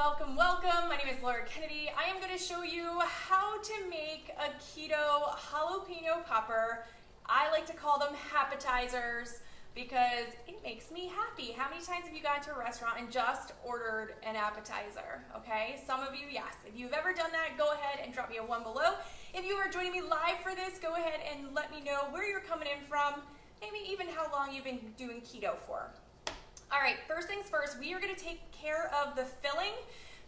welcome. My name is Laura Kennedy. I am going to show you how to make a keto jalapeno popper. I like to call them appetizers because it makes me happy. How many times have you gone to a restaurant and just ordered an appetizer? Okay, some of you, yes. If you've ever done that, go ahead and drop me a 1 below. If you are joining me live for this, go ahead and let me know where you're coming in from, maybe even how long you've been doing keto for. All right, first things first, we are going to take care of the filling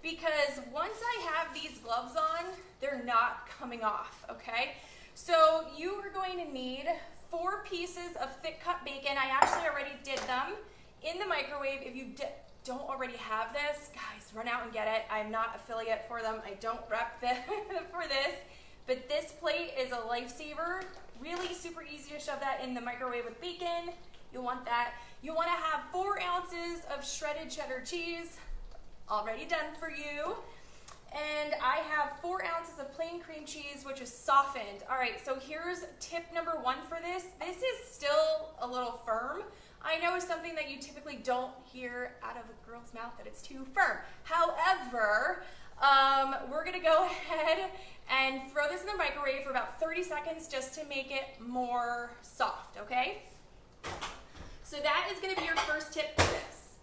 because once I have these gloves on, they're not coming off, okay? So you are going to need 4 pieces of thick cut bacon. I actually already did them in the microwave. If you don't already have this, guys, run out and get it. I'm not affiliate for them. I don't rep for this, but this plate is a lifesaver. Really super easy to shove that in the microwave with bacon. You'll want that. You want to have 4 ounces of shredded cheddar cheese, already done for you. And I have 4 ounces of plain cream cheese, which is softened. All right, so here's tip number 1 for this. This is still a little firm. I know it's something that you typically don't hear out of a girl's mouth that it's too firm. However, we're gonna go ahead and throw this in the microwave for about 30 seconds just to make it more soft, okay? So that is going to be your first tip for this.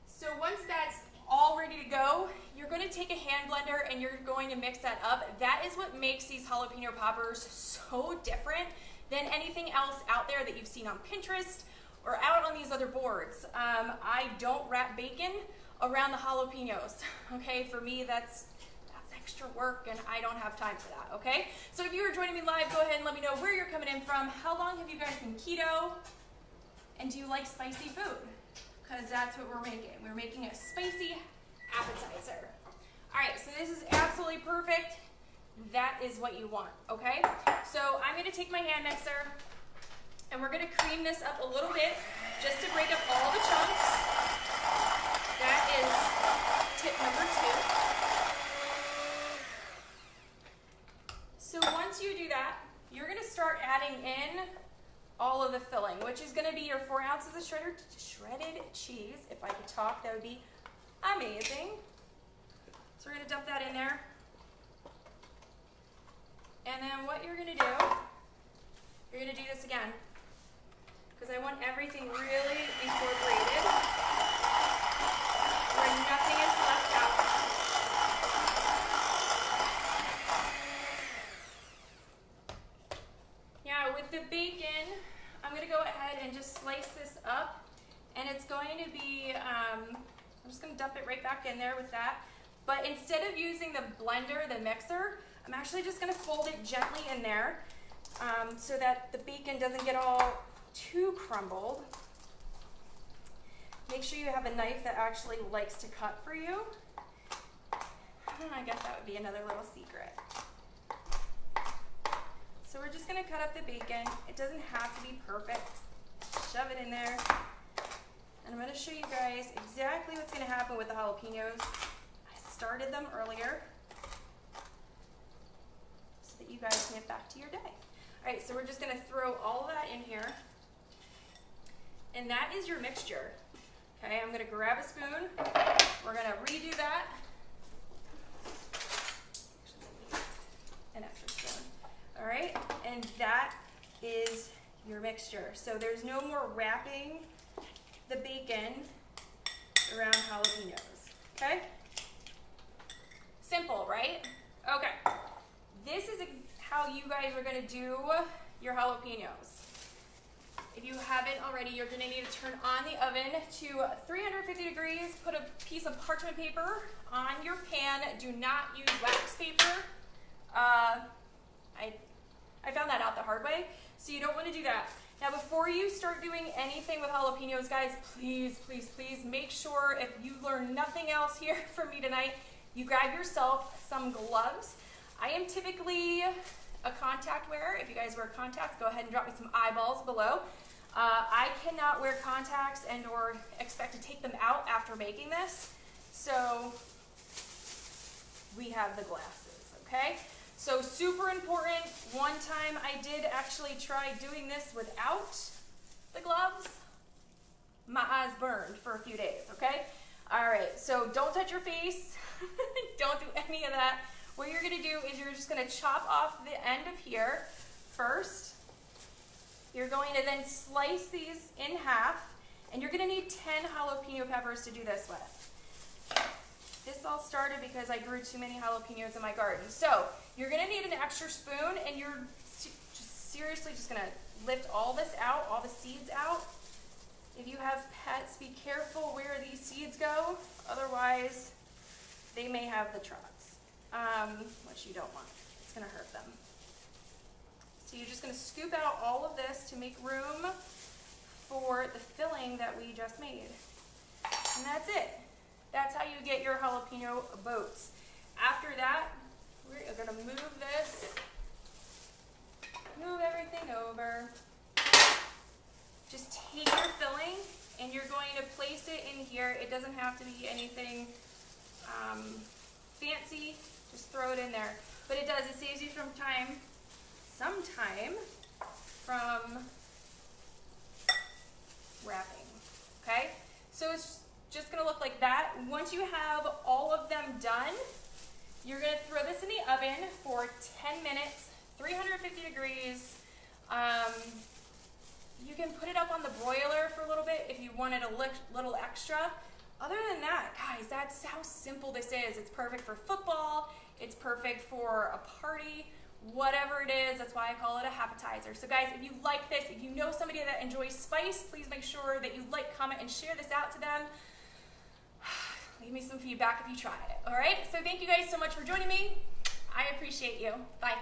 So once that's all ready to go, you're going to take a hand blender and you're going to mix that up. That is what makes these jalapeno poppers so different than anything else out there that you've seen on Pinterest or out on these other boards. I don't wrap bacon around the jalapenos, okay? For me, that's extra work and I don't have time for that, okay? So if you are joining me live, go ahead and let me know where you're coming in from. How long have you guys been keto? And do you like spicy food? Because that's what we're making. We're making a spicy appetizer. All right, so this is absolutely perfect. That is what you want, okay? So I'm gonna take my hand mixer and we're gonna cream this up a little bit just to break up all the chunks. That is tip number 2. So once you do that, you're gonna start adding in all of the filling, which is going to be your 4 ounces of shredded cheese. If I could talk, that would be amazing. So we're going to dump that in there. And then what you're going to do, you're going to do this again, because I want everything really incorporated where nothing is left out. Now with the bacon, I'm going to go ahead and just slice this up, and it's going to be, I'm just going to dump it right back in there with that. But instead of using the blender, the mixer, I'm actually just going to fold it gently in there so that the bacon doesn't get all too crumbled. Make sure you have a knife that actually likes to cut for you. I guess that would be another little secret. So we're just going to cut up the bacon. It doesn't have to be perfect. Shove it in there. And I'm going to show you guys exactly what's going to happen with the jalapenos. I started them earlier so that you guys can get back to your day. All right, so we're just going to throw all of that in here. And that is your mixture. Okay, I'm going to grab a spoon. We're going to redo that. An extra spoon. All right, and that is your mixture. So there's no more wrapping the bacon around jalapenos, okay? Simple, right? Okay, this is how you guys are gonna do your jalapenos. If you haven't already, you're gonna need to turn on the oven to 350 degrees, put a piece of parchment paper on your pan. Do not use wax paper. I found that out the hard way, so you don't want to do that. Now, before you start doing anything with jalapenos, guys, please, please, please make sure, if you learn nothing else here from me tonight, you grab yourself some gloves. I am typically a contact wearer. If you guys wear contacts, go ahead and drop me some eyeballs below. I cannot wear contacts and or expect to take them out after making this, so we have the glasses, okay? So super important. One time I did actually try doing this without the gloves. My eyes burned for a few days, okay? All right, so don't touch your face. Don't do any of that. What you're gonna do is you're just gonna chop off the end of here first. You're going to then slice these in half, and you're gonna need 10 jalapeno peppers to do this with. This all started because I grew too many jalapenos in my garden. So you're gonna need an extra spoon, and you're just seriously just gonna lift all this out, all the seeds out. If you have pets, be careful where these seeds go. Otherwise, they may have the trots, which you don't want. It's gonna hurt them. So you're just gonna scoop out all of this to make room for the filling that we just made. And that's it. That's how you get your jalapeno boats. After that, we're gonna move this, move everything over. Just take your filling and you're going to place it in here. It doesn't have to be anything fancy, just throw it in there. But it does, it saves you some time from wrapping, okay? So it's just gonna look like that. Once you have all of them done, you're gonna throw this in the oven for 10 minutes, 350 degrees. You can put it up on the broiler for a little bit if you wanted a little extra. Other than that, guys, that's how simple this is. It's perfect for football. It's perfect for a party, whatever it is. That's why I call it a appetizer. So guys, if you like this, if you know somebody that enjoys spice, please make sure that you like, comment, and share this out to them. Leave me some feedback if you try it, all right? So thank you guys so much for joining me. I appreciate you. Bye.